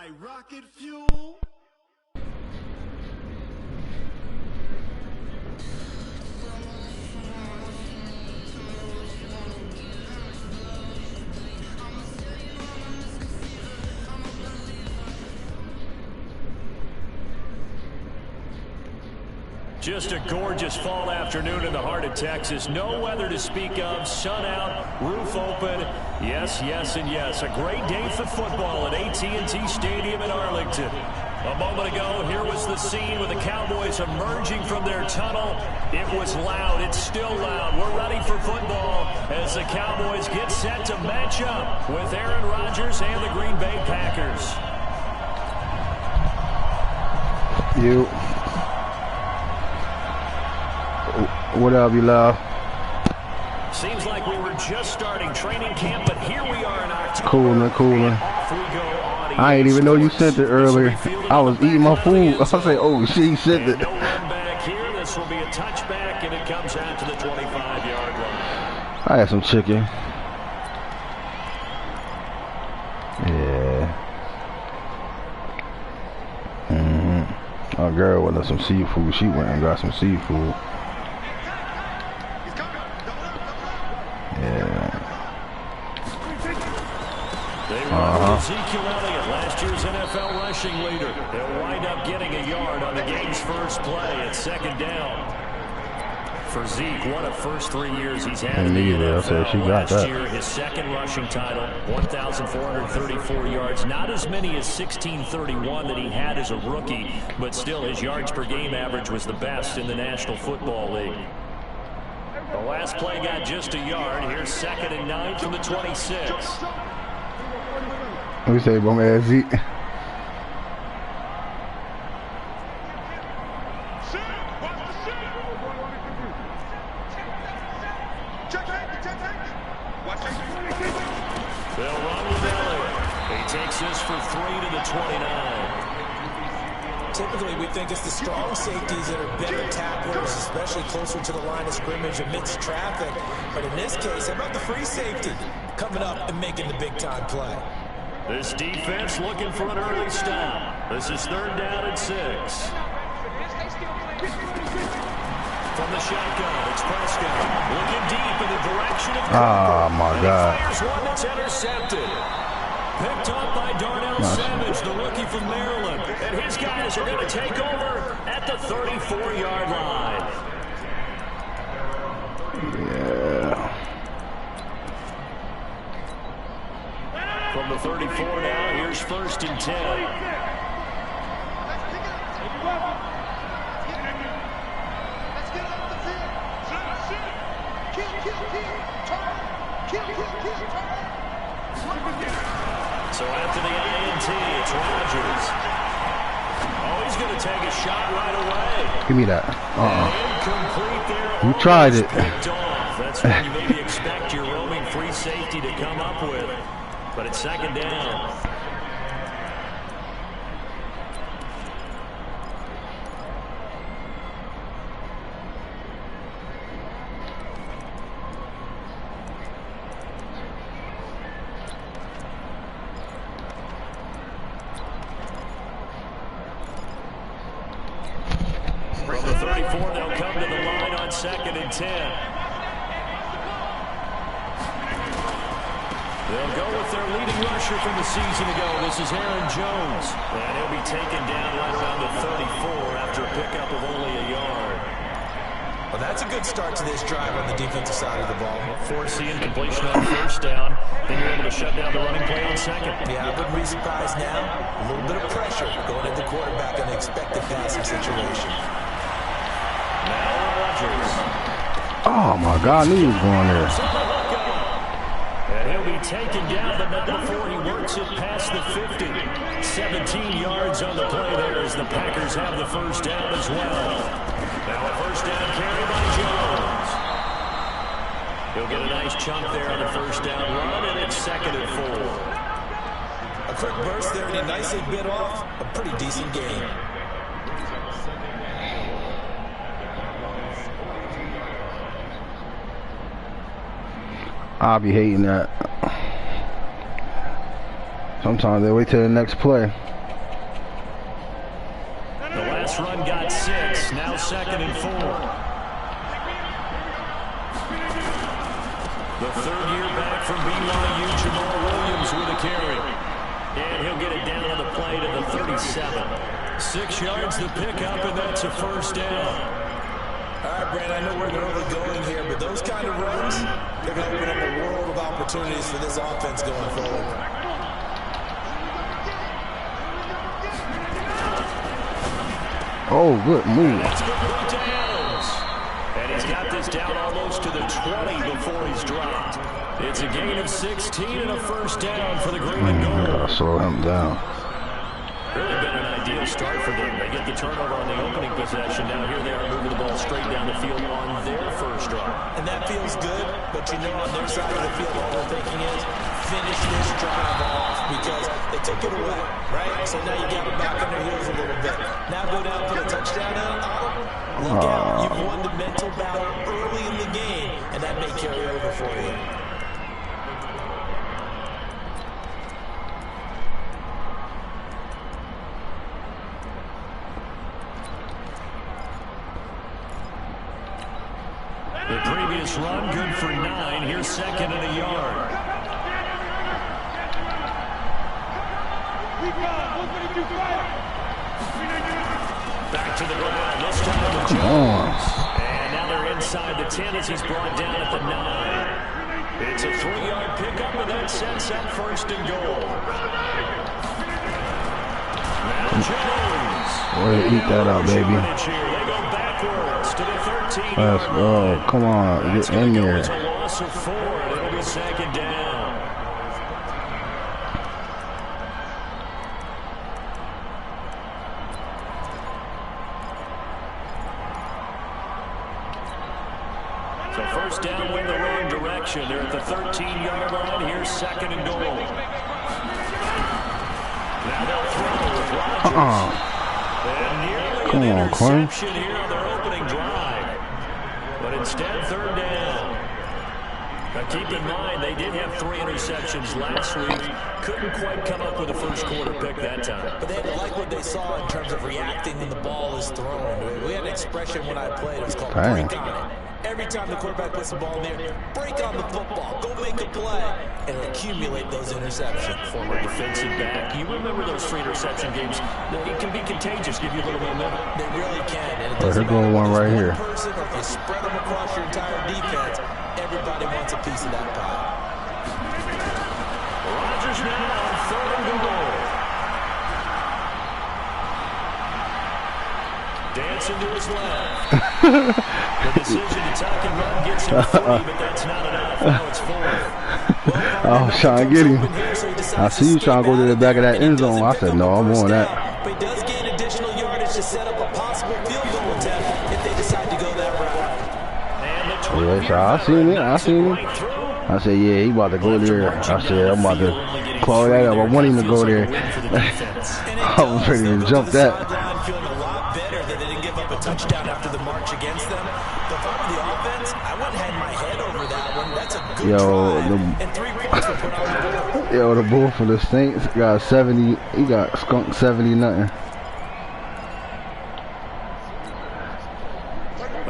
like rocket fuel. Just a gorgeous fall afternoon in the heart of Texas. No weather to speak of. Sun out, roof open. Yes, yes, and yes. A great day for football at AT&T Stadium in Arlington. A moment ago, here was the scene with the Cowboys emerging from their tunnel. It was loud. It's still loud. We're ready for football as the Cowboys get set to match up with Aaron Rodgers and the Green Bay Packers. What up, you love? Seems like we were just starting training camp, but here we are in October. Cooling. I ain't even know you sent it earlier. I was eating my food. I was like, oh shit, he sent it. No run back here. This will be a touchback, and it comes out to the 25-yard line. I had some chicken. Yeah. Our girl wanted some seafood. She went and got some seafood. Ezekiel Elliott, last year's NFL rushing leader. They'll wind up getting a yard on the game's first play at second down. For Zeke, what a first 3 years he's had in the NFL. She got last year, his second rushing title, 1,434 yards. Not as many as 1,631 that he had as a rookie, but still his yards per game average was the best in the National Football League. The last play got just a yard. Here's 2nd and 9 from the 26. Let me say, bum ass Zeke. They'll run with Elliott. He takes this for 3 to the 29. Typically, we think it's the strong safeties that are better tacklers, especially closer to the line of scrimmage amidst traffic. But in this case, how about the free safety coming up and making the big-time play? This defense looking for an early stop. This is 3rd down and 6. From the shotgun, it's Prescott looking deep in the direction of Oh my God! Fires one that's intercepted. Picked up by Darnell Savage, the rookie from Maryland. And his guys are going to take over at the 34-yard line. Yeah. From the 34 now, here's 1st and 10. So after the INT, it's Rodgers. Oh, he's going to take a shot right away. Give me that. Incomplete there. You tried it. Picked off. That's what you maybe expect your roaming free safety to come up with. But it's 2nd down. From the 34, they'll come to the line on 2nd and 10. They'll go with their leading rusher from the season ago. This is Aaron Jones. And he'll be taken down right around the 34 after a pickup of only a yard. Well, that's a good start to this drive on the defensive side of the ball. Forcing completion on 1st down. Then you're able to shut down the running play on 2nd. Yeah, I wouldn't be surprised now. A little bit of pressure going at the quarterback in an expected passing situation. Now Rodgers. Oh my God, I knew he was going there. And he'll be taken down, but not before he works it past the 50. 17 yards on the play there as the Packers have the 1st down as well. Now a 1st down carry by Jones. He'll get a nice chunk there on the 1st down run, and it's 2nd and 4. A quick burst there, and he nicely bit off a pretty decent game. I'll be hating that. Sometimes they wait till the next play. The last run got 6. Now 2nd and 4. The third-year back from BYU, Jamal Williams with a carry. And he'll get it down on the play to the 37. 6 yards the pickup, and that's a first down. All right, Brad, I know where they're overgoing here, but those kind of runs, they're going to open up a world of opportunities for this offense going forward. Oh, good move. That's good downs. And he's got this down almost to the 20 before he's dropped. It's a gain of 16 and a first down for the Green and Gold. Slow him down. Really been an ideal start for them. They get the turnover on the opening possession. Now here they are moving the ball straight down the field on their first drive. And that feels good, but you know on their side of the field all they're thinking is finish this drive off because they took it away, right? So now you got them back on their heels a little bit. Now go down, put a touchdown on them. Look out, you've won the mental battle early in the game, and that may carry over for you. The previous run, good for 9. Here's 2nd and a yard. Back to the ground. This time with Jones. And now they're inside the 10 as he's brought down at the 9. It's a 3-yard pickup, and that sets up 1st and goal. Now Jones. Way to eat that up, baby. They go backwards to the 13. Let's go. Come on, get in there. It's a loss of 4. It'll be 2nd down. So 1st down went the wrong direction. They're at the 13-yard line. Here's 2nd and goal. Now they'll throw with Rodgers. Come on, Quinn. Here on their opening drive. But instead, 3rd down. Now keep in mind, they did have 3 interceptions last week. Couldn't quite come up with a first quarter pick that time. But they had to like what they saw in terms of reacting when the ball is thrown. We had an expression when I played. It was called break on it. Every time the quarterback puts the ball in there, break on the football, go make a play, and accumulate those interceptions. Former defensive back. You remember those 3 interception games? It can be contagious, give you a little momentum. They really can. And it They're going one right here. Person, or if you spread them across your entire defense, everybody wants a piece of that pie. Rodgers now on 3rd and goal. Dancing to his left. The decision to tuck and run gets him 3, but that's not enough. Now it's 4th. I was trying to get him. I see you trying to go to the back of that end zone. I said, no, I'm on that. But he does gain additional yardage to set up a possible field goal attempt if they decide to go that route. Yeah, I seen it. I seen it. I said, yeah, he about to go there. I said, I'm about to claw that up. I want him to go there. I was ready to jump that. Feeling a lot better that they didn't give up a touchdown after the march against them. But for the offense, I wouldn't have my head over that one. That's a good drive. And 3 points were put on the board. Yo, the bull for the Saints got 70. He got skunked 70-0.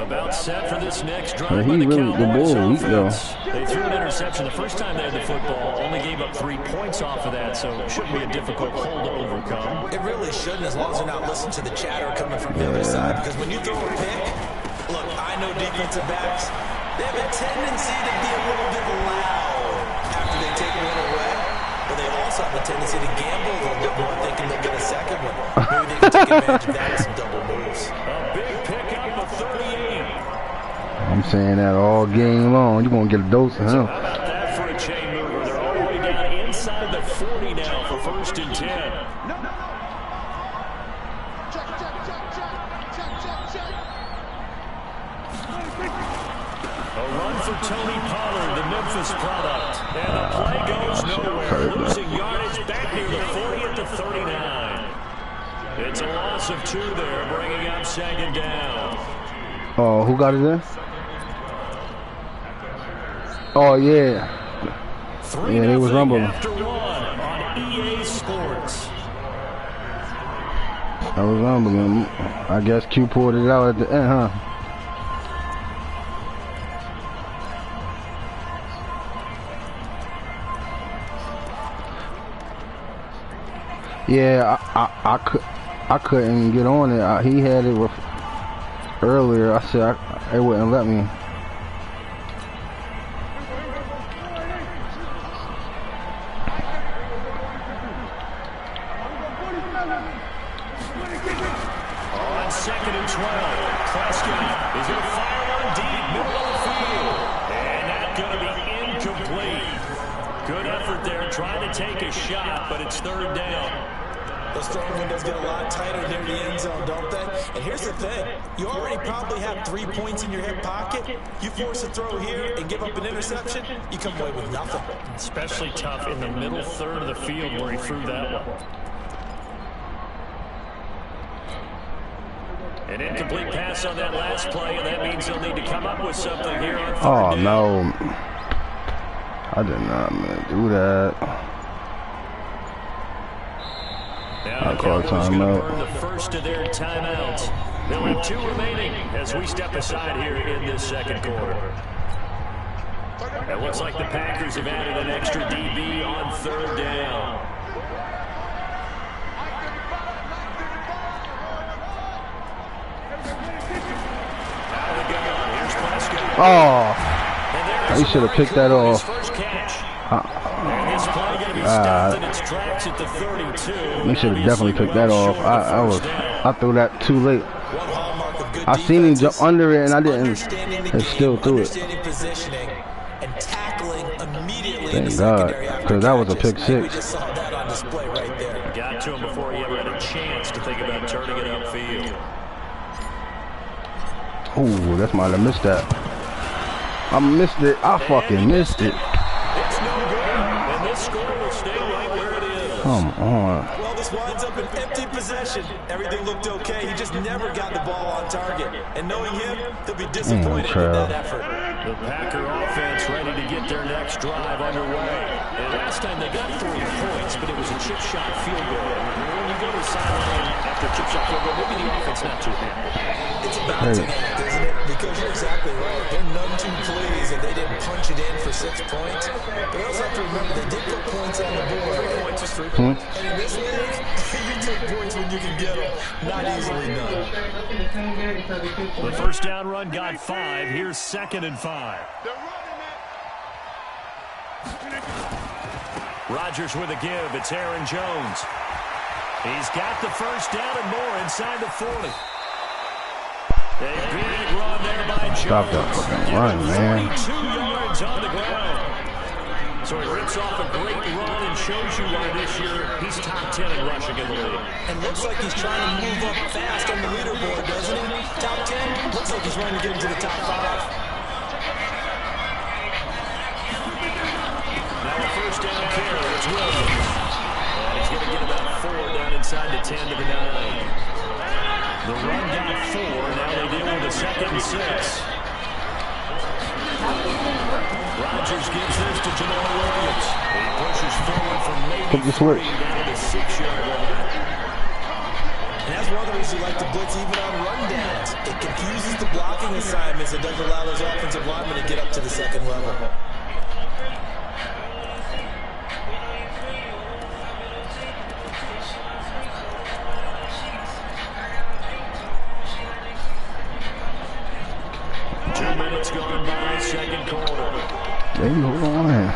About set for this next drive. He really the bull weak though. They threw an interception the first time they had the football. Only gave up 3 points off of that, so it shouldn't be a difficult hole to overcome. It really shouldn't, as long as they're not listening to the chatter coming from the other side. Because when you throw a pick, look, I know defensive backs, they have a tendency to be a little bit loud after they take one away. But they also have a tendency to gamble a little bit more, thinking they'll get a second one. Maybe they can take advantage of that with some double moves. A big pickup of 38. I'm saying that all game long. You're going to get a dose of him. How about that for a chain mover? They're all the way down inside the 40 now for 1st and 10. A run for Tony Pollard, the Memphis product. And the play goes nowhere. Losing yardage back near the 40 at the 39. It's a loss of 2 there, bringing up 2nd down. Oh, who got it there? Oh, yeah. Yeah, they was rumbling. After 1 on EA That was unbelievable. I guess Q pulled it out at the end, huh? Yeah, I couldn't get on it. He had it with earlier. I said it wouldn't let me. On 2nd and 12, Prescott is going to fire one deep, middle of the field. And that's going to be incomplete. Good effort there, trying to take a shot, but it's 3rd down. Those throwing windows get a lot tighter near the end zone, don't they? And here's the thing. You already probably have 3 points in your hip pocket. You force a throw here and give up an interception, you come away with nothing. Especially tough in the middle third of the field where he threw that one. An incomplete pass on that last play, and that means they'll need to come up with something here on 3rd down. Oh, no. I did not mean to do that. Now the Cowboys going to burn the first of their timeouts. They'll have 2 remaining as we step aside here in this 2nd quarter. It looks like the Packers have added an extra DB on 3rd down. Oh, he should have picked that off. He should have definitely picked that off. I threw that too late. I seen him jump under it and I didn't, and still threw it. Thank God, because that was a pick 6. Got to him before he ever had a chance to think about turning it upfield. Ooh, that's might have missed that. I missed it. I fucking missed it. It's no good, and this score will stay right where it is. Come on. Well, this winds up an empty possession. Everything looked okay. He just never got the ball on target. And knowing him, he'll be disappointed with that effort. The Packer offense ready to get their next drive underway. And last time they got 3 points, but it was a chip shot field goal. When you go to the sideline after a chip shot field goal, maybe the offense not too happy. It's about to happen, isn't it? Because you're exactly right. They're none too pleased that they didn't punch it in for 6 points. But you also have to remember they did put points on the board. 3 points is 3 points. And in this league, you take points when you can get them. Not easily done. The first down run got 5. Here's 2nd and 5. Rodgers with a give. It's Aaron Jones. He's got the first down and more inside the 40. A big run there by Jones. Stop that fucking run, man. 32 yards on the ground. So he rips off a great run and shows you why this year he's top 10 in rushing in the league. And looks like he's trying to move up fast on the leaderboard, doesn't he? Top 10? Looks like he's trying to get into the top 5. Now a first down carry. It's Williams. And he's going to get about 4 down inside the 10 to the 9. The run got 4. Now they deal with a 2nd and 6. Rodgers gives this to Jamal Williams. He pushes forward from maybe 3 down to the 6-yard line. And that's one of the reasons you like to blitz even on rundowns. It confuses the blocking assignments. It doesn't allow those offensive linemen to get up to the 2nd level. Gone by 2nd quarter. Hey, hold on.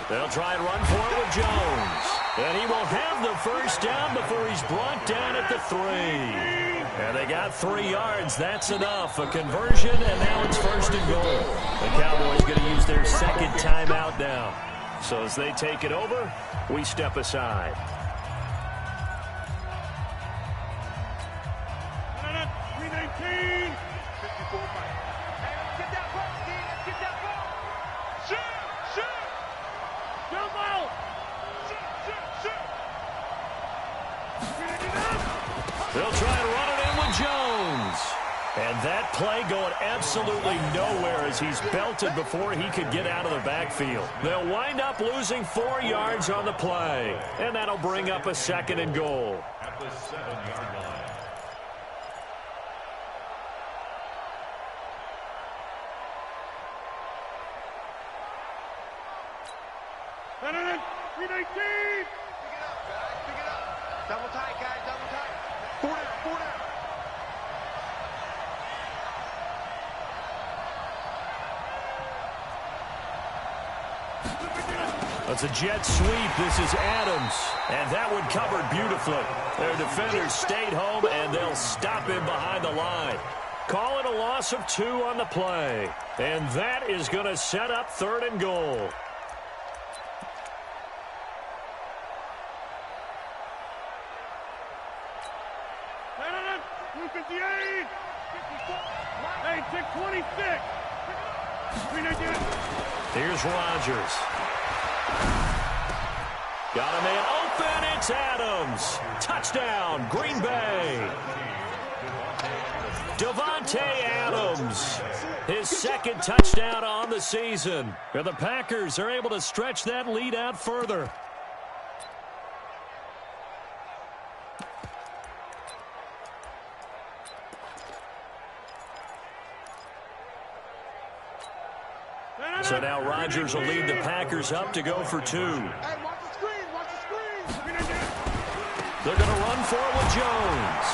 They'll try and run for it with Jones. And he will have the first down before he's brought down at the 3. And they got 3 yards. That's enough. A conversion, and now it's 1st and goal. The Cowboys going to use their 2nd timeout now. So as they take it over, we step aside. They'll try and run it in with Jones. And that play going absolutely nowhere as he's belted before he could get out of the backfield. They'll wind up losing 4 yards on the play. And that'll bring up a 2nd and goal. At the 7-yard line. Double tight, guys, double tight. 4 down, 4 down. That's a jet sweep. This is Adams. And that one covered beautifully. Their defenders stayed home, and they'll stop him behind the line. Call it a loss of 2 on the play. And that is going to set up 3rd and goal. Here's Rodgers. Got a man open. It's Adams. Touchdown, Green Bay. Devontae Adams. His 2nd touchdown on the season. And the Packers are able to stretch that lead out further. So now Rodgers will lead the Packers up to go for 2. Hey, watch the screen, watch the screen. They're going to run for it with Jones.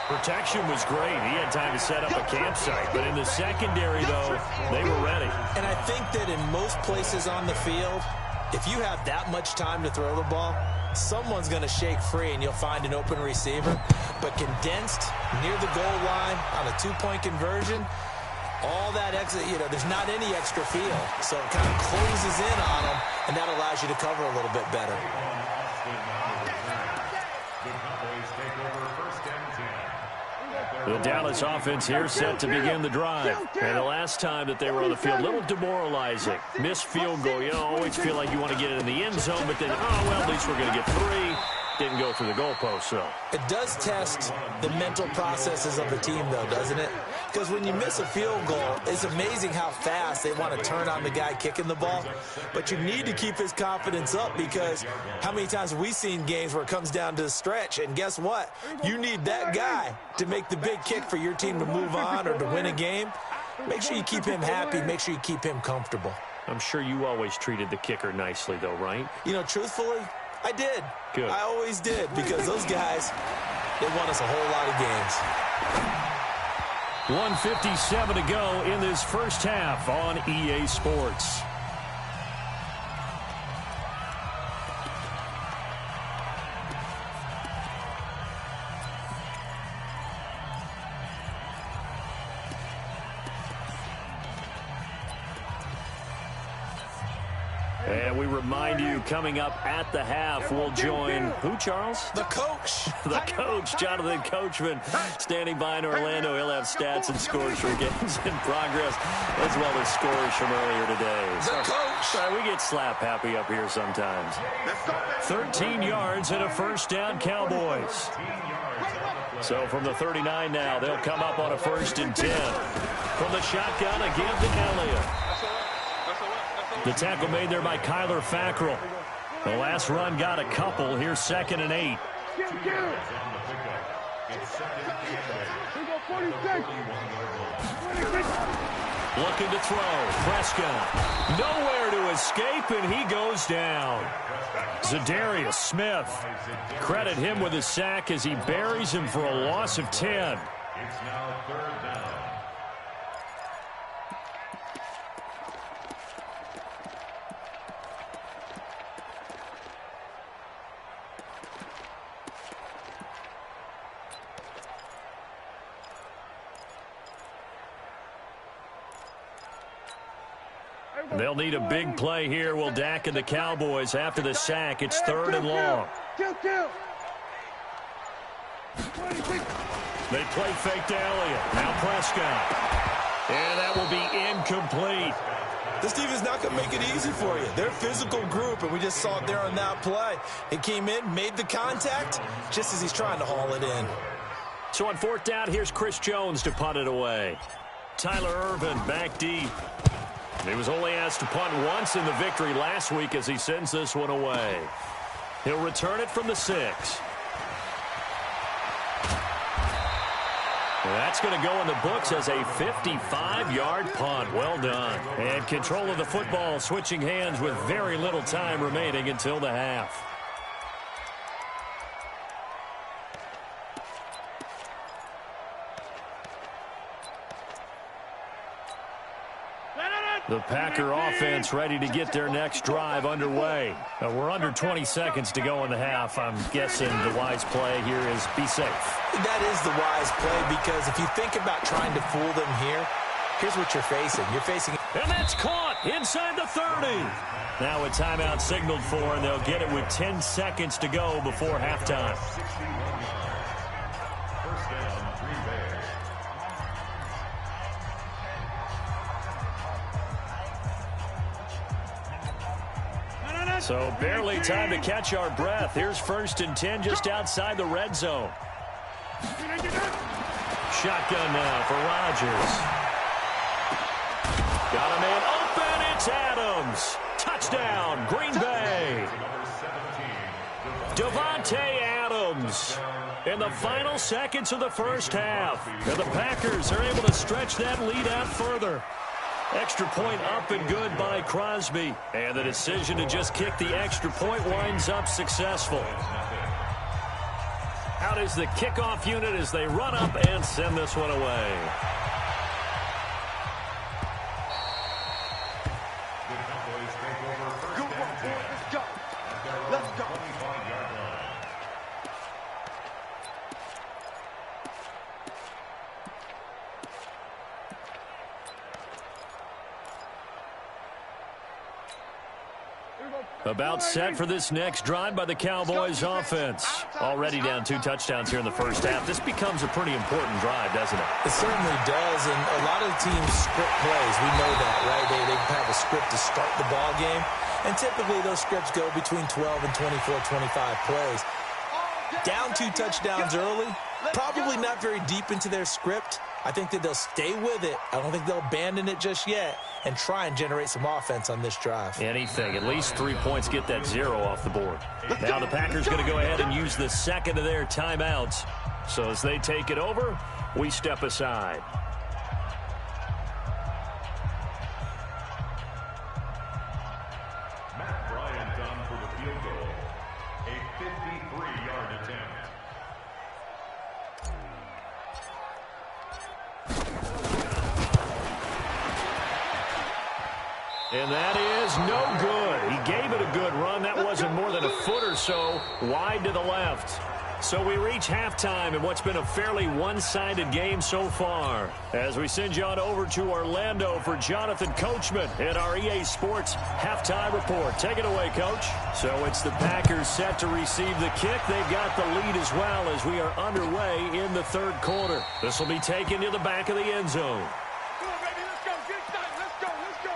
Protection was great. He had time to set up a campsite. But in the secondary, though, they were ready. And I think that in most places on the field, if you have that much time to throw the ball, someone's going to shake free and you'll find an open receiver. But condensed near the goal line on a 2-point conversion, all that extra, there's not any extra field. So it kind of closes in on them, and that allows you to cover a little bit better. The Dallas offense here set to begin the drive. And the last time that they were on the field, a little demoralizing. Missed field goal. You always feel like you want to get it in the end zone, but then, at least we're going to get 3. Didn't go through the goalpost, so. It does test the mental processes of the team, though, doesn't it? Because when you miss a field goal, it's amazing how fast they want to turn on the guy kicking the ball. But you need to keep his confidence up, because how many times have we seen games where it comes down to the stretch, and guess what? You need that guy to make the big kick for your team to move on or to win a game. Make sure you keep him happy. Make sure you keep him comfortable. I'm sure you always treated the kicker nicely, though, right? Truthfully, I did. Good. I always did, because those guys, they won us a whole lot of games. 1:57 to go in this first half on EA Sports. And we remind you, coming up at the half, we'll join who, Charles? The coach. The coach, Jonathan Coachman, standing by in Orlando. He'll have stats and scores from games in progress, as well as scores from earlier today. The coach. Sorry, we get slap happy up here sometimes. 13 yards and a first down, Cowboys. So from the 39 now, they'll come up on a 1st and 10. From the shotgun, again to Elliott. The tackle made there by Kyler Fackrell. The last run got a couple. Here's 2nd and 8. Looking to throw. Prescott. Nowhere to escape, and he goes down. Zadarius Smith. Credit him with a sack as he buries him for a loss of 10. It's now 3rd down. They'll need a big play here. Will Dak and the Cowboys after the sack. It's 3rd and long. They play fake to Elliott. Now Prescott. And that will be incomplete. This team is not going to make it easy for you. They're a physical group, and we just saw it there on that play. It came in, made the contact, just as he's trying to haul it in. So on 4th down, here's Chris Jones to punt it away. Tyler Irvin back deep. He was only asked to punt once in the victory last week as he sends this one away. He'll return it from the 6. That's going to go in the books as a 55-yard punt. Well done. And control of the football switching hands with very little time remaining until the half. The Packer offense ready to get their next drive underway. We're under 20 seconds to go in the half. I'm guessing the wise play here is be safe. That is the wise play, because if you think about trying to fool them here, here's what you're facing. You're facing... And that's caught inside the 30. Now a timeout signaled for, and they'll get it with 10 seconds to go before halftime. First down, Green Bay. So barely time to catch our breath. Here's 1st and 10 just outside the red zone. Shotgun now for Rodgers. Got a man open. It's Adams. Touchdown, Green Bay. Devontae Adams in the final seconds of the first half. And the Packers are able to stretch that lead out further. Extra point up and good by Crosby. And the decision to just kick the extra point winds up successful. Out is the kickoff unit as they run up and send this one away. Good one, boys. Let's go. Let's go. About set for this next drive by the Cowboys offense. Already down 2 touchdowns here in the first half. This becomes a pretty important drive, doesn't it? It certainly does, and a lot of the teams script plays. We know that, right? They have a script to start the ball game, and typically those scripts go between 12 and 24, 25 plays. Down 2 touchdowns early, probably not very deep into their script. I think that they'll stay with it. I don't think they'll abandon it just yet and try and generate some offense on this drive. Anything. At least 3 points, get that 0 off the board. Now the Packers going to go ahead and use the second of their timeouts. So as they take it over, we step aside. Matt Bryant done for the field goal. A 53-yard attempt. And that is no good. He gave it a good run. That wasn't more than a foot or so wide to the left. So we reach halftime in what's been a fairly one-sided game so far. As we send you on over to Orlando for Jonathan Coachman in our EA Sports halftime report. Take it away, Coach. So it's the Packers set to receive the kick. They've got the lead as well as we are underway in the 3rd quarter. This will be taken to the back of the end zone. Come on, baby. Let's go. Get started. Let's go. Let's go.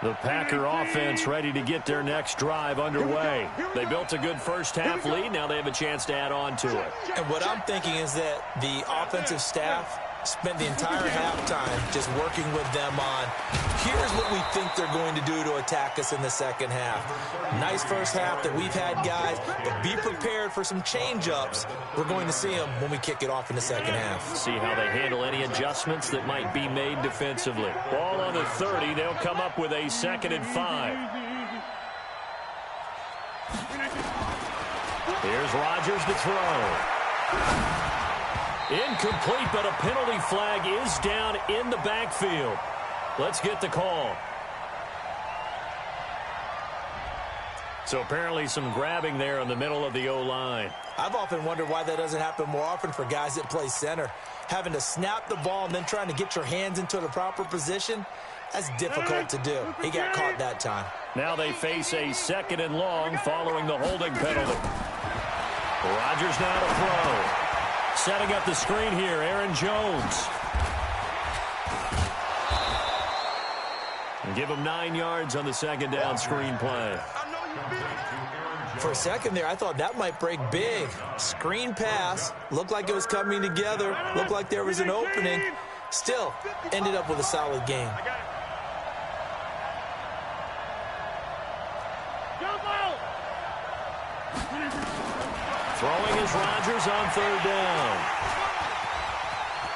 The Packer offense ready to get their next drive underway. They built a good first half lead. Now they have a chance to add on to it. And what I'm thinking is that the offensive staff spent the entire halftime just working with them on, here's what we think they're going to do to attack us in the second half. Nice first half that we've had, guys, but be prepared for some change-ups. We're going to see them when we kick it off in the second half. See how they handle any adjustments that might be made defensively. Ball on the 30. They'll come up with a 2nd and 5. Here's Rodgers to throw. Incomplete, but a penalty flag is down in the backfield. Let's get the call. So apparently some grabbing there in the middle of the O-line. I've often wondered why that doesn't happen more often for guys that play center. Having to snap the ball and then trying to get your hands into the proper position, that's difficult to do. He got caught that time. Now they face a 2nd and long following the holding penalty. Rodgers now to throw. Setting up the screen here, Aaron Jones. Give him 9 yards on the second down screen play. For a second there, I thought that might break big. Screen pass. Looked like it was coming together. Looked like there was an opening. Still, ended up with a solid game. Throwing is Rodgers on third down.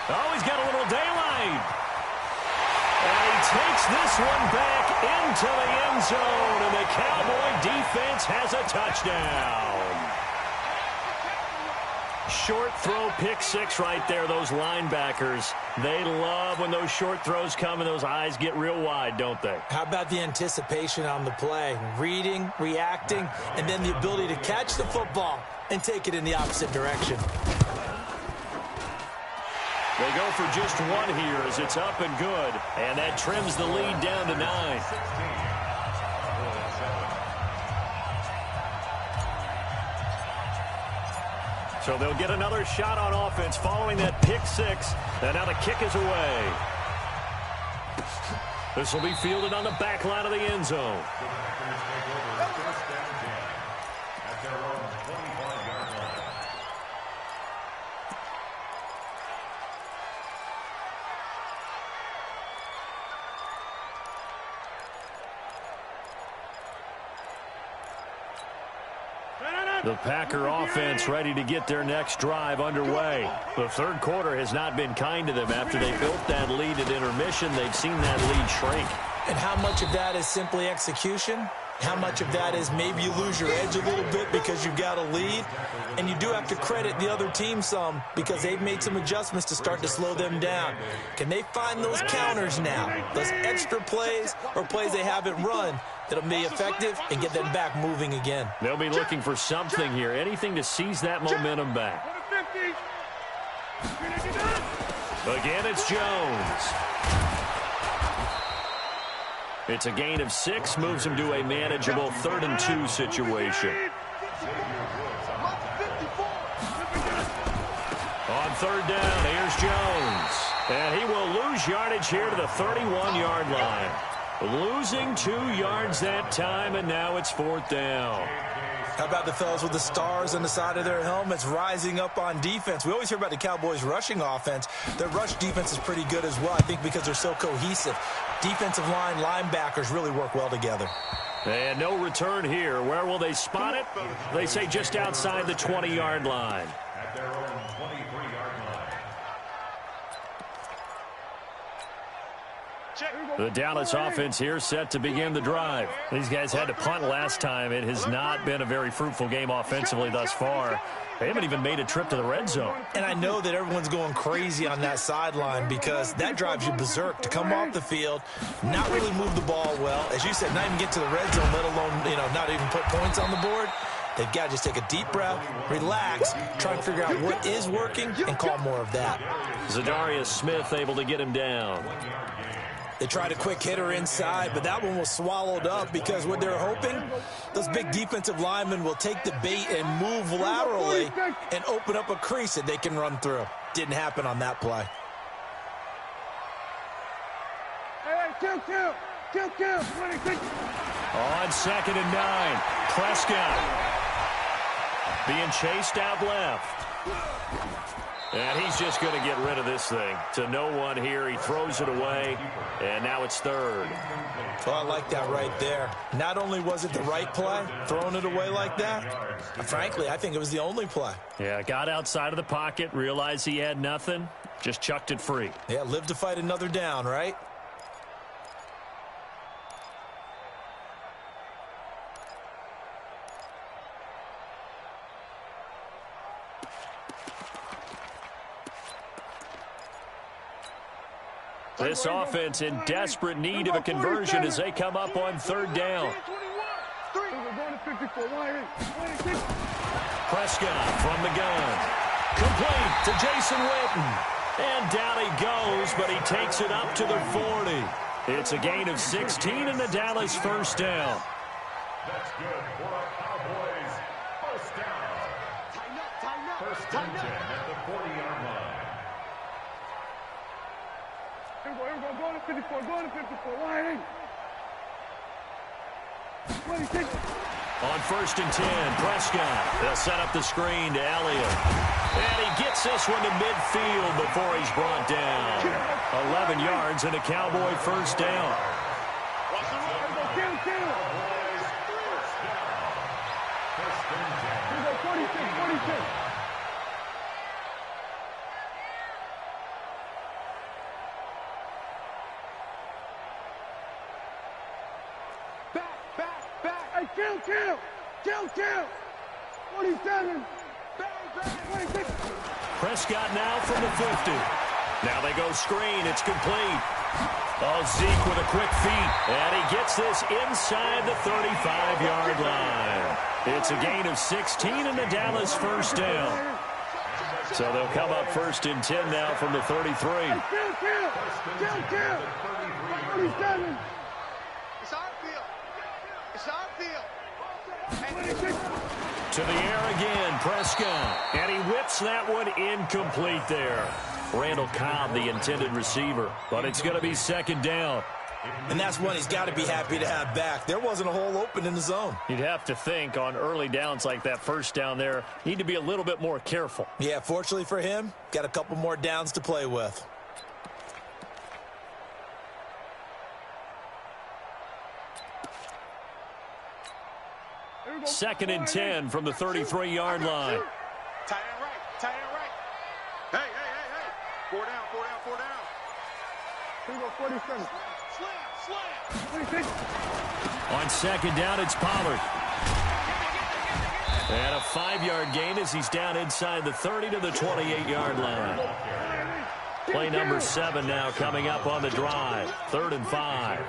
Oh, he's got a little daylight. And he takes this one back into the end zone, and the Cowboy defense has a touchdown. Short throw, pick six right there, those linebackers. They love when those short throws come and those eyes get real wide, don't they? How about the anticipation on the play? Reading, reacting, and then the ability to catch the football and take it in the opposite direction. They go for just one here as it's up and good, and that trims the lead down to 9. So they'll get another shot on offense following that pick six, and now the kick is away. This will be fielded on the back line of the end zone. The Packer offense ready to get their next drive underway. The third quarter has not been kind to them after they built that lead at intermission. They've seen that lead shrink. And how much of that is simply execution? How much of that is maybe you lose your edge a little bit because you've got a lead? And you do have to credit the other team some because they've made some adjustments to start to slow them down. Can they find those counters now? Those extra plays or plays they haven't run that'll be effective and get them back moving again? They'll be looking for something here, anything to seize that momentum back. Again, it's Jones. It's a gain of 6, moves him to a manageable 3rd and 2 situation. On third down, here's Jones. And he will lose yardage here to the 31-yard line. Losing 2 yards that time, and now it's 4th down. How about the fellas with the stars on the side of their helmets rising up on defense? We always hear about the Cowboys' rushing offense. Their rush defense is pretty good as well, I think, because they're so cohesive. Defensive line, linebackers really work well together. And no return here. Where will they spot it? They say just outside the 20-yard line. At their own 23-yard line. The Dallas offense here set to begin the drive. These guys had to punt last time. It has not been a very fruitful game offensively thus far. They haven't even made a trip to the red zone. And I know that everyone's going crazy on that sideline because that drives you berserk to come off the field, not really move the ball well. As you said, not even get to the red zone, let alone, not even put points on the board. They've got to just take a deep breath, relax, try and figure out what is working, and call more of that. Zadarius Smith able to get him down. They tried a quick hitter inside, but that one was swallowed up because what they're hoping, those big defensive linemen will take the bait and move laterally and open up a crease that they can run through. Didn't happen on that play. On 2nd and 9, Prescott being chased out left. And he's just going to get rid of this thing to no one here. He throws it away, and now it's 3rd. Well, I like that right there. Not only was it the right play, throwing it away like that, frankly, I think it was the only play. Yeah, got outside of the pocket, realized he had nothing, just chucked it free. Yeah, live to fight another down, right? This offense in desperate need of a conversion as they come up on 3rd down. Prescott from the gun. Complete to Jason Witten. And down he goes, but he takes it up to the 40. It's a gain of 16 and the Dallas first down. That's good for the Cowboys. First down. First and 10 at the 40-yard line. Here we go, go to 54, line in. On 1st and 10, Prescott. They'll set up the screen to Elliott. And he gets this one to midfield before he's brought down. 11 yards and a Cowboy first down. Kill. 47. Prescott now from the 50. Now they go screen. It's complete. Oh, Zeke with a quick feet. And he gets this inside the 35-yard line. It's a gain of 16 and the Dallas first down. So they'll come up 1st and 10 now from the 33. Kill. 47. It's our field. To the air again, Prescott. And he whips that one incomplete there. Randall Cobb, the intended receiver. But it's going to be 2nd down. And that's one he's got to be happy to have back. There wasn't a hole open in the zone. You'd have to think on early downs like that first down there, need to be a little bit more careful. Yeah, fortunately for him, got a couple more downs to play with. 2nd and 10 from the 33-yard line. Tight end right. Hey. 4 down. 47. Slam. On 2nd down, it's Pollard. And a 5-yard gain as he's down inside the 30 to the 28-yard line. Play number 7 now coming up on the drive. 3rd and 5.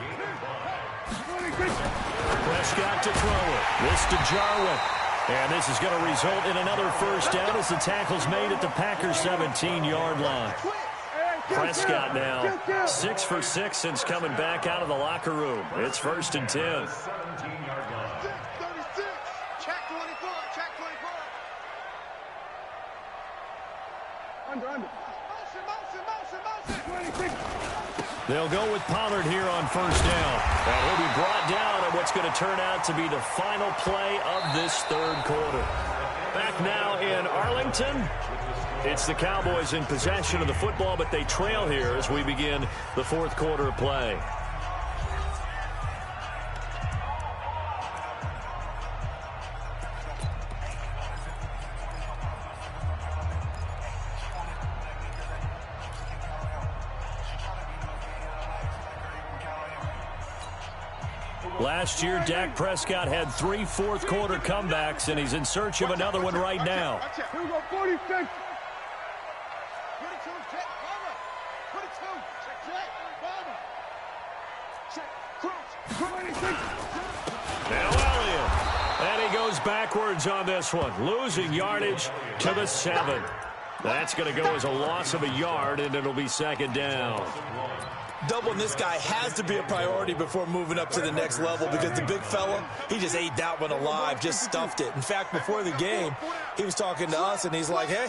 Prescott to throw it. This to Jarwin. And this is going to result in another first down as the tackle's made at the Packers' 17-yard line. Prescott now 6 for 6 since coming back out of the locker room. It's 1st and 10. 17-yard line. 36. Check 24. Under. Motion. They'll go with Pollard here on 1st down. And he'll be brought down on what's going to turn out to be the final play of this 3rd quarter. Back now in Arlington. It's the Cowboys in possession of the football, but they trail here as we begin the 4th quarter of play. Last year, Dak Prescott had 3 4th-quarter comebacks, and he's in search of another one right now. Here we go, 46. 22. Now Elliott. And he goes backwards on this one, losing yardage to the 7. That's going to go as a loss of a yard, and it'll be 2nd down. Doubling this guy has to be a priority before moving up to the next level because the big fella, he just ate that one alive, just stuffed it. In fact, before the game, he was talking to us, and he's like, hey,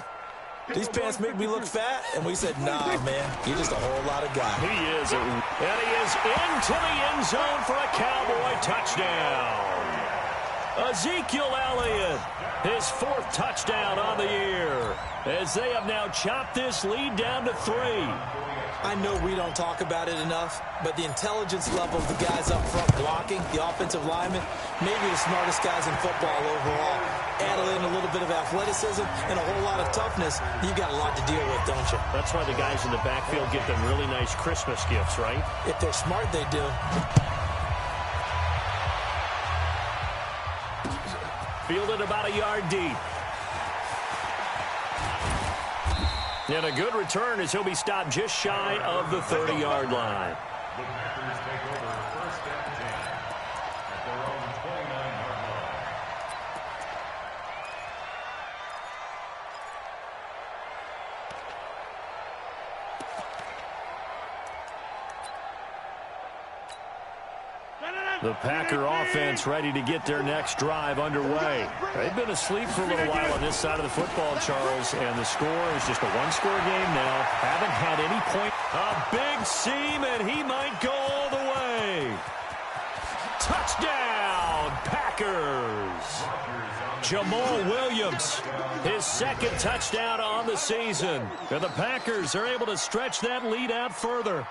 these pants make me look fat. And we said, nah, man, you're just a whole lot of guy. He is. And he is into the end zone for a Cowboy touchdown. Ezekiel Elliott, his 4th touchdown on the year, as they have now chopped this lead down to 3. I know we don't talk about it enough, but the intelligence level of the guys up front blocking, the offensive linemen, maybe the smartest guys in football overall. Add in a little bit of athleticism and a whole lot of toughness, you've got a lot to deal with, don't you? That's why the guys in the backfield get them really nice Christmas gifts, right? If they're smart, they do. Fielded about a yard deep. And a good return as he'll be stopped just shy of the 30-yard line. The Packers take over 1st and 10 at their own 29-yard line. The Packer offense ready to get their next drive underway. They've been asleep for a little while on this side of the football, Charles, and the score is just a one-score game now. Haven't had any point. A big seam, and he might go all the way. Touchdown! Packers. Jamal Williams, his second touchdown on the season. And the Packers are able to stretch that lead out further.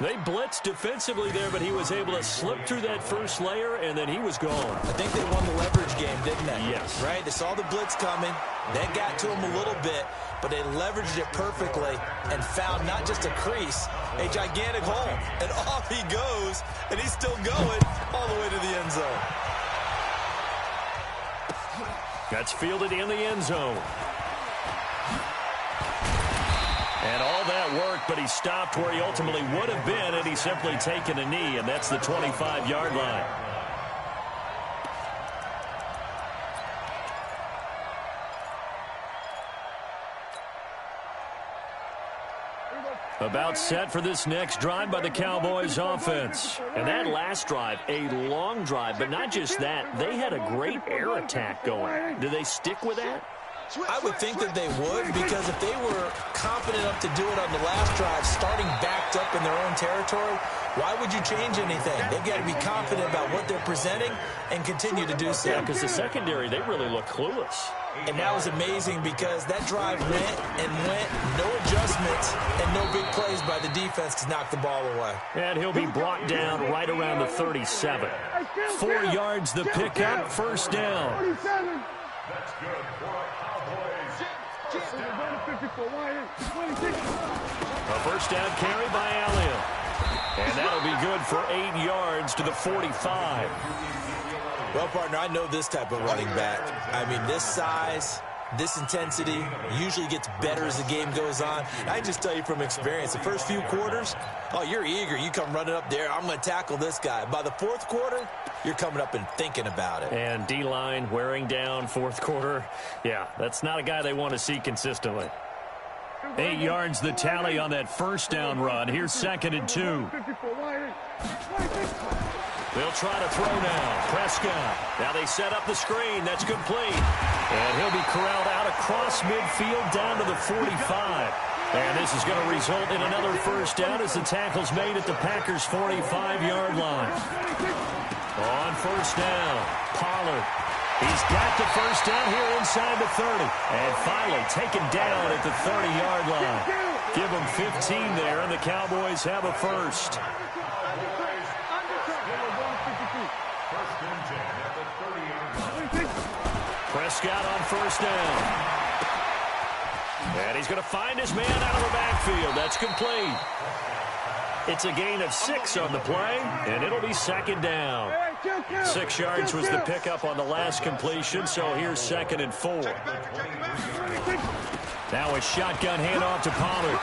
They blitzed defensively there, but he was able to slip through that first layer, and then he was gone. I think they won the leverage game, didn't they? Yes. Right? They saw the blitz coming. That got to him a little bit, but they leveraged it perfectly and found not just a crease, a gigantic hole. And off he goes, and he's still going all the way to the end zone. That's fielded in the end zone. And all that worked, but he stopped where he ultimately would have been had he simply taken a knee, and that's the 25-yard line. About set for this next drive by the Cowboys offense. And that last drive, a long drive, but not just that. They had a great air attack going. Do they stick with that? I would think that they would, because if they were confident enough to do it on the last drive, starting backed up in their own territory, why would you change anything? They've got to be confident about what they're presenting and continue to do so. Yeah, because the secondary, they really look clueless. And that was amazing because that drive went and went, no adjustments, and no big plays by the defense to knock the ball away. And he'll be brought down right around the 37. 4 yards the pickup, first down. That's good for a Cowboys. A first down carry by Elliott. And that'll be good for 8 yards to the 45. Well, partner, I know this type of running back. I mean, this size, this intensity usually gets better as the game goes on. I can just tell you from experience, the first few quarters, oh, you're eager. You come running up there, I'm going to tackle this guy. By the fourth quarter, you're coming up and thinking about it. And D-line wearing down fourth quarter. Yeah, that's not a guy they want to see consistently. 8 yards the tally on that first down run. Here's 2nd and 2. They'll try to throw now. Prescott. Now they set up the screen. That's complete. And he'll be corralled out across midfield down to the 45. And this is going to result in another first down as the tackle's made at the Packers' 45-yard line. On first down, Pollard. He's got the first down here inside the 30. And finally taken down at the 30-yard line. Give them 15 there, and the Cowboys have a first. Prescott on first down. And he's going to find his man out of the backfield. That's complete. It's a gain of 6 on the play, and it'll be 2nd down. 6 yards was the pickup on the last completion, so here's 2nd and 4. Now a shotgun handoff to Pollard.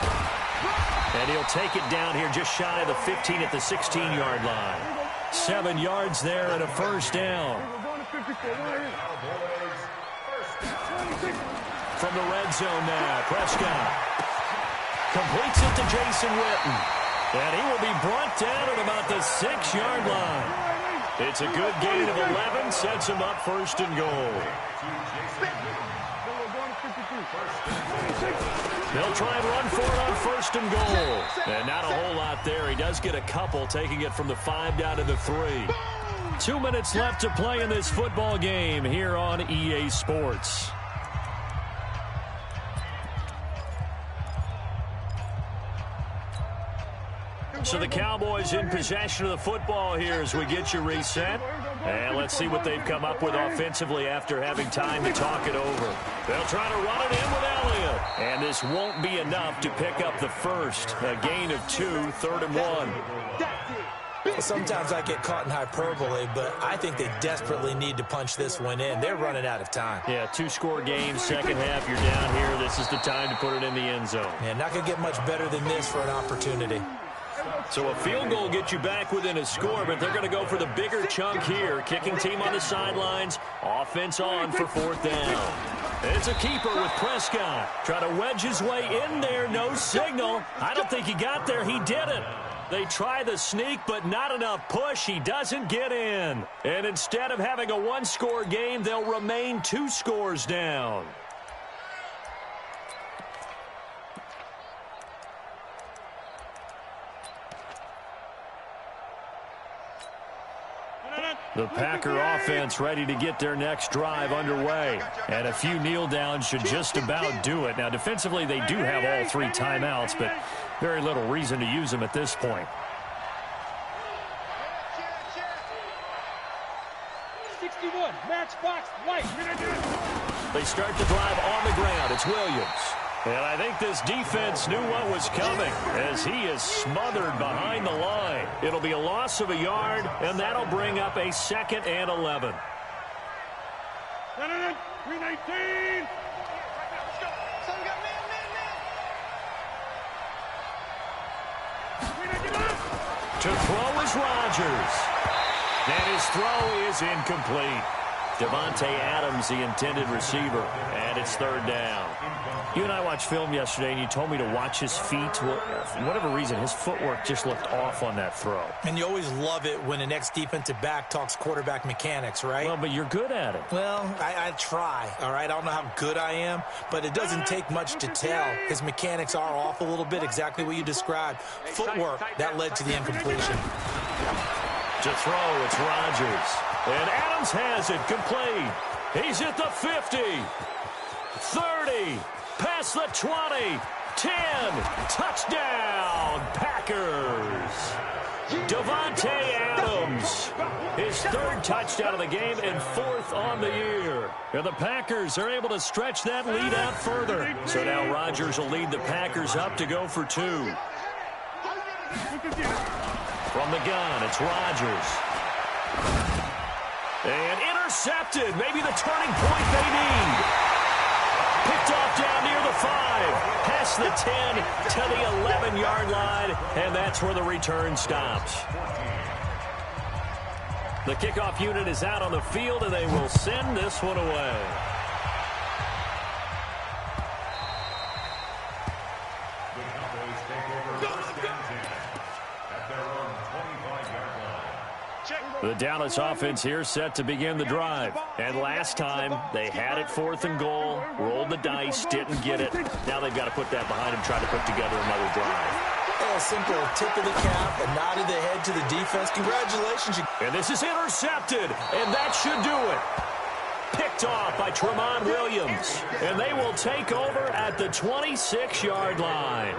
And he'll take it down here just shy of the 15 at the 16-yard line. 7 yards there and a first down. From the red zone now, Prescott completes it to Jason Witten. And he will be brought down at about the 6-yard line. It's a good gain of 11, sets him up first and goal. They'll try and run for it on first and goal. And not a whole lot there. He does get a couple, taking it from the 5 down to the 3. 2 minutes left to play in this football game here on EA Sports. So the Cowboys in possession of the football here as we get you reset. And let's see what they've come up with offensively after having time to talk it over. They'll try to run it in with Elliott. And this won't be enough to pick up the first. A gain of 2, 3rd and 1. Sometimes I get caught in hyperbole, but I think they desperately need to punch this one in. They're running out of time. Yeah, 2-score game, second half, you're down here. This is the time to put it in the end zone. Yeah, not going to get much better than this for an opportunity. So a field goal gets you back within a score, but they're going to go for the bigger chunk here. Kicking team on the sidelines, offense on for 4th down. It's a keeper with Prescott. Try to wedge his way in there, no signal. I don't think he got there, he didn't. They try the sneak, but not enough push. He doesn't get in. And instead of having a 1-score game, they'll remain 2 scores down. The Packer offense ready to get their next drive underway. And a few kneel downs should just about do it. Now, defensively, they do have all 3 timeouts, but very little reason to use them at this point. 61, matchbox, white. They start the drive on the ground. It's Williams. And I think this defense knew what was coming as he is smothered behind the line. It'll be a loss of a yard, and that'll bring up a 2nd and 11. 319. To throw is Rodgers. And his throw is incomplete. Davante Adams, the intended receiver, and it's 3rd down. You and I watched film yesterday, and you told me to watch his feet. Well, for whatever reason, his footwork just looked off on that throw. And you always love it when an ex-defensive back talks quarterback mechanics, right? Well, but you're good at it. Well, I try, all right? I don't know how good I am, but it doesn't take much to tell. His mechanics are off a little bit, exactly what you described. Footwork, that led to the incompletion. To throw, it's Rodgers. And Adams has it complete. He's at the 50, 30, past the 20, 10, touchdown, Packers. Davante Adams, his 3rd touchdown of the game and 4th on the year. And the Packers are able to stretch that lead out further. So now Rodgers will lead the Packers up to go for 2. From the gun, it's Rodgers. And intercepted. Maybe the turning point they need. Picked off down near the 5. Past the 10 to the 11-yard line. And that's where the return stops. The kickoff unit is out on the field, and they will send this one away. The Dallas offense here set to begin the drive. And last time, they had it 4th and goal, rolled the dice, didn't get it. Now they've got to put that behind them, try to put together another drive. A simple tip of the cap, a nod of the head to the defense. Congratulations. And this is intercepted, and that should do it. Picked off by Tramon Williams. And they will take over at the 26-yard line.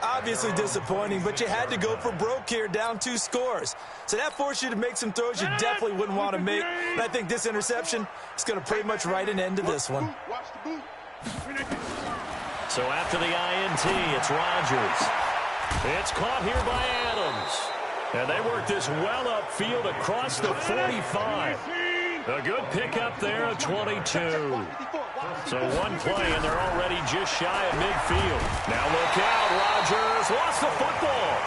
Obviously disappointing, but you had to go for broke here, down 2 scores. So that forced you to make some throws you definitely wouldn't want to make. And I think this interception is going to pretty much write an end to this one. So after the INT, it's Rodgers. It's caught here by Adams. And they work this well upfield across the 45. A good pickup there at 22. So one play, and they're already just shy of midfield. Now look out, Rodgers lost the football.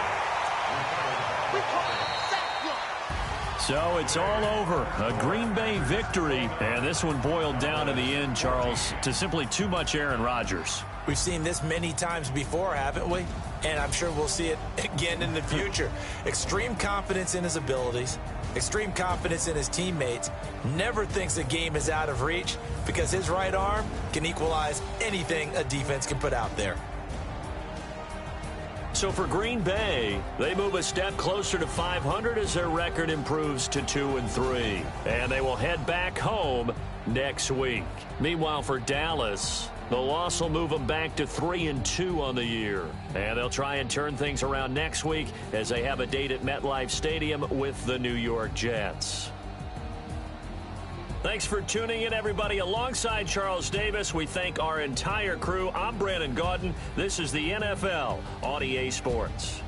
So it's all over. A Green Bay victory. And this one boiled down in the end, Charles, to simply too much Aaron Rodgers. We've seen this many times before, haven't we? And I'm sure we'll see it again in the future. Extreme confidence in his abilities. Extreme confidence in his teammates. Never thinks a game is out of reach because his right arm can equalize anything a defense can put out there. So for Green Bay, they move a step closer to 500 as their record improves to 2-3. And they will head back home next week. Meanwhile, for Dallas, the loss will move them back to 3-2 on the year. And they'll try and turn things around next week as they have a date at MetLife Stadium with the New York Jets. Thanks for tuning in, everybody. Alongside Charles Davis, we thank our entire crew. I'm Brandon Gaudin. This is the NFL on EA Sports.